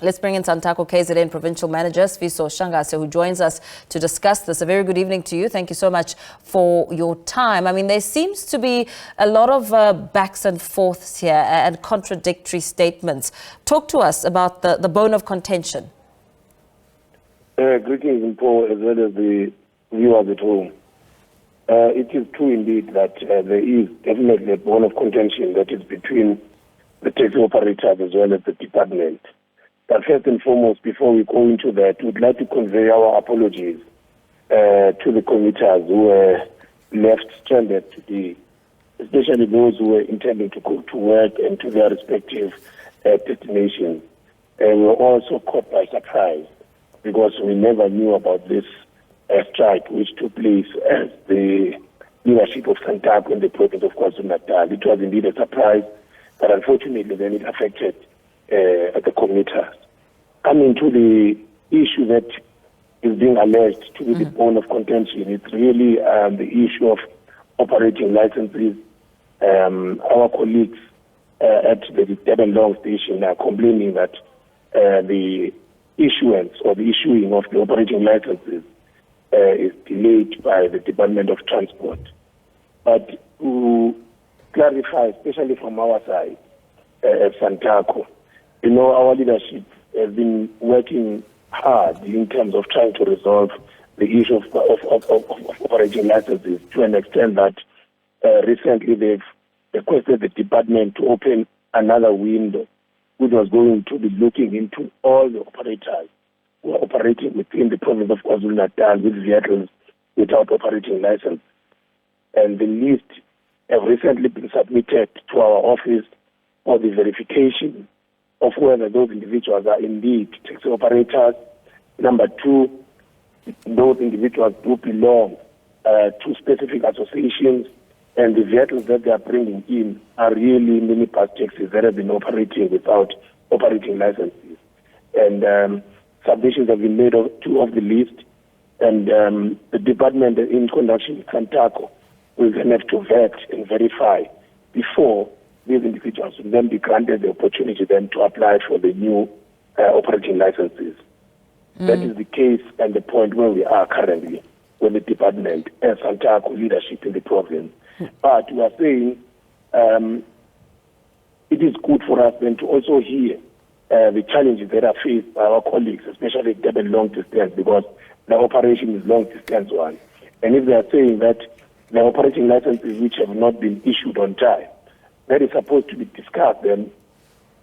Let's bring in Santaco KZN Provincial Manager Sifiso Shangase, who joins us to discuss this. A very good evening to you. Thank you so much for your time. I mean, there seems to be a lot of backs and forths here and contradictory statements. Talk to us about the bone of contention. Greetings, Paul, as well as the viewers at home. It is true indeed that there is definitely a bone of contention that is between the taxi operators as well as the department. But first and foremost, before we go into that, we'd like to convey our apologies to the commuters who were left stranded today, especially those who were intending to go to work and to their respective destinations. We were also caught by surprise because we never knew about this strike which took place as the leadership of Santaco in the province of KwaZulu-Natal. It was indeed a surprise, but unfortunately then it affected the commuters. Coming to the issue that is being alleged to be the bone of contention, it's really the issue of operating licenses. Our colleagues at the Durban Long Station are complaining that the issuance or the issuing of the operating licenses is delayed by the Department of Transport. But to clarify, especially from our side at Santaco, you know, our leadership has been working hard in terms of trying to resolve the issue of operating licenses to an extent that recently they've requested the department to open another window, which was going to be looking into all the operators who are operating within the province of KwaZulu-Natal with vehicles without operating license. And the list have recently been submitted to our office for the verification of whether those individuals are indeed taxi operators. Number two, those individuals do belong to specific associations, and the vehicles that they are bringing in are really minibus taxis that have been operating without operating licenses. And submissions have been made of the list, and the department in conjunction with Santaco will then have to vet and verify before these individuals will then be granted the opportunity then to apply for the new operating licenses. That is the case and the point where we are currently with the department and Santaco leadership in the province. But we are saying it is good for us then to also hear the challenges that are faced by our colleagues, especially at Durban long distance, because the operation is long distance one. And if they are saying that the operating licenses which have not been issued on time, that is supposed to be discussed then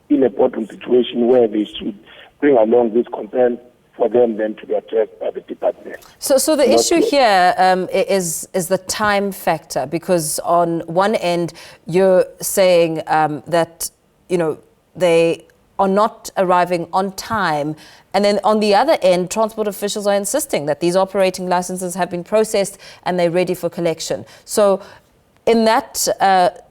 in a boardroom situation where they should bring along this concern for them then to be addressed by the department. So the issue here is the time factor, because on one end you're saying that, you know, they are not arriving on time, and then on the other end, transport officials are insisting that these operating licenses have been processed and they're ready for collection. So in that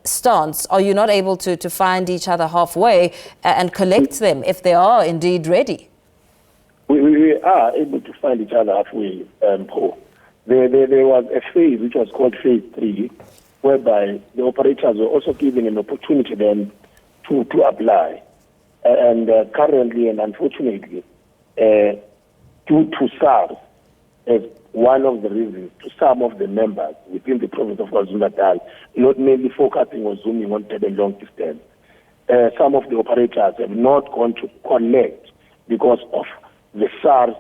stance, are you not able to find each other halfway and collect them if they are indeed ready? We are able to find each other halfway, Paul. There was a phase which was called phase 3, whereby the operators were also given an opportunity then to apply. And currently and unfortunately, due to SARS, as one of the reasons to some of the members within the province of KwaZulu-Natal, not mainly focusing on zooming on Durban long distance, some of the operators have not gone to collect because of the SARS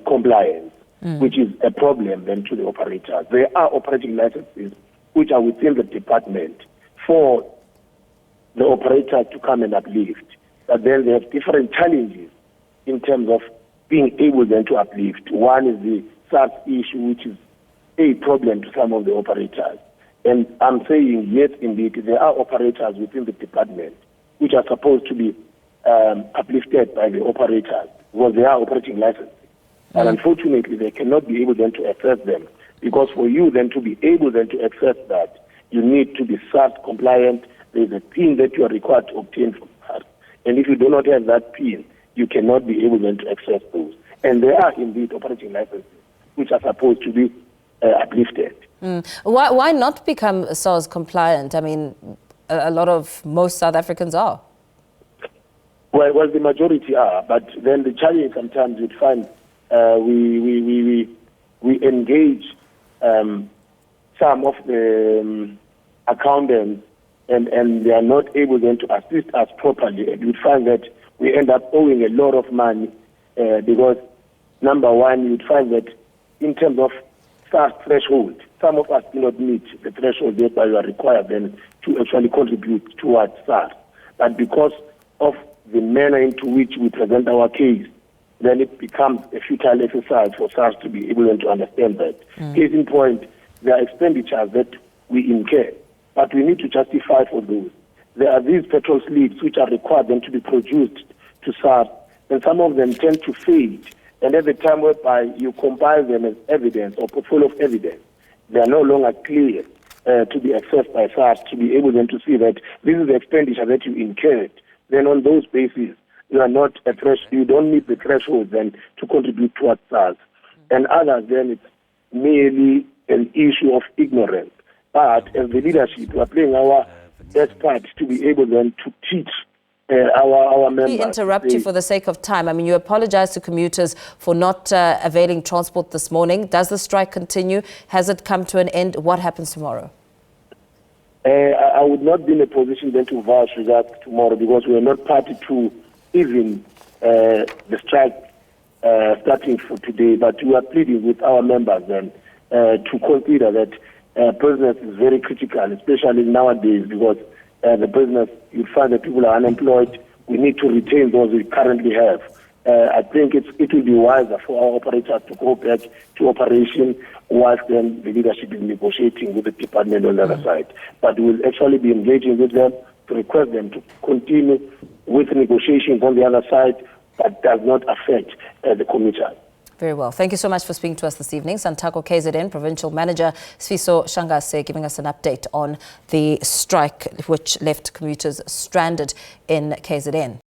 compliance, which is a problem then to the operators. There are operating licenses which are within the department for the operator to come and uplift, but then they have different challenges in terms of being able then to uplift. One is the SARS issue, which is a problem to some of the operators. And I'm saying, yes, indeed, there are operators within the department which are supposed to be uplifted by the operators because they are operating licenses. And unfortunately, they cannot be able then to access them, because for you then to be able then to access that, you need to be SARS compliant. There's a PIN that you are required to obtain from SARS. And if you do not have that PIN, you cannot be able then to access those. And there are indeed operating licenses which are supposed to be uplifted. Why not become SARS compliant? I mean, most South Africans are. Well, the majority are, but then the challenge sometimes you'd find we engage some of the accountants and they are not able then to assist us properly. And you'd find that we end up owing a lot of money because, number one, you'd find that in terms of SARS threshold, some of us do not meet the threshold whereby you are required then to actually contribute towards SARS. But because of the manner into which we present our case, then it becomes a futile exercise for SARS to be able to understand that. Case in point, there are expenditures that we incur, but we need to justify for those. There are these petrol slips which are required then to be produced to SARS, and some of them tend to fade. And at the time whereby you compile them as evidence or portfolio of evidence, they are no longer clear to be accessed by SARS to be able then to see that this is the expenditure that you incurred. Then on those bases, you are not you don't meet the threshold then to contribute towards SARS. And others, then it's merely an issue of ignorance. But as the leadership, we are playing our best part to be able then to teach our members. Let me interrupt you for the sake of time. I mean, you apologize to commuters for not availing transport this morning. Does the strike continue? Has it come to an end? What happens tomorrow? I would not be in a position then to vouch regards tomorrow because we are not party to even the strike starting for today. But we are pleading with our members then to consider that business is very critical, especially nowadays because the business, you find that people are unemployed. We need to retain those we currently have. I think it will be wiser for our operators to go back to operation whilst then the leadership is negotiating with the department on the other side. But we'll actually be engaging with them to request them to continue with negotiations on the other side, but does not affect the commuters. Very well. Thank you so much for speaking to us this evening. Santaco KZN Provincial Manager Sifiso Shangase giving us an update on the strike which left commuters stranded in KZN.